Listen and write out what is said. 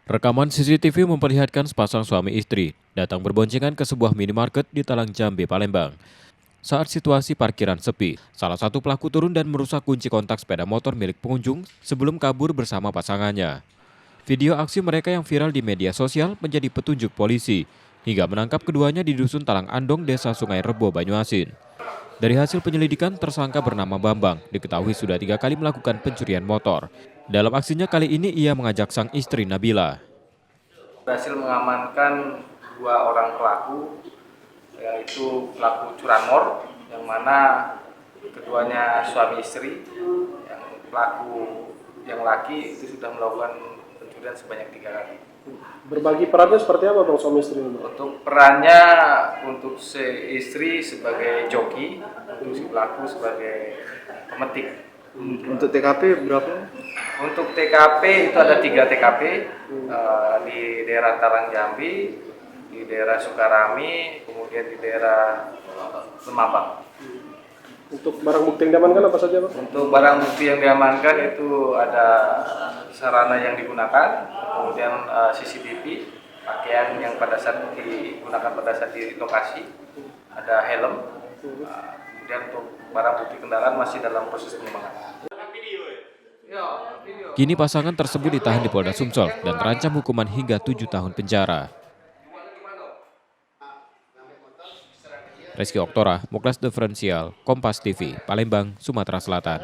Rekaman CCTV memperlihatkan sepasang suami istri datang berboncengan ke sebuah minimarket di Talang Jambe, Palembang. Saat situasi parkiran sepi, salah satu pelaku turun dan merusak kunci kontak sepeda motor milik pengunjung sebelum kabur bersama pasangannya. Video aksi mereka yang viral di media sosial menjadi petunjuk polisi, hingga menangkap keduanya di Dusun Talang Andong, Desa Sungai Rebo, Banyuasin. Dari hasil penyelidikan, tersangka bernama Bambang diketahui sudah 3 kali melakukan pencurian motor. Dalam aksinya kali ini ia mengajak sang istri Nabila. Berhasil mengamankan 2 orang pelaku, yaitu pelaku curanmor, yang mana keduanya suami istri. Yang pelaku yang laki itu sudah melakukan pencurian sebanyak 3 kali. Berbagi perannya seperti apa bang suami istri ini? Untuk perannya, untuk si istri sebagai joki, untuk si pelaku sebagai pemetik. Untuk TKP berapa? Untuk TKP itu ada 3 TKP di daerah Talang Jambi, di daerah Sukarami, kemudian di daerah Lemabang. Untuk barang bukti yang diamankan apa saja bang? Untuk barang bukti yang diamankan itu ada sarana yang digunakan, kemudian CCTV, pakaian yang pada saat digunakan pada saat di lokasi, ada helm, kemudian untuk barang bukti kendaraan masih dalam proses pengembangan. Kini pasangan tersebut ditahan di Polda Sumsel dan terancam hukuman hingga 7 tahun penjara. Rizky Oktora, Muklas Diferensial, Kompas TV, Palembang, Sumatera Selatan.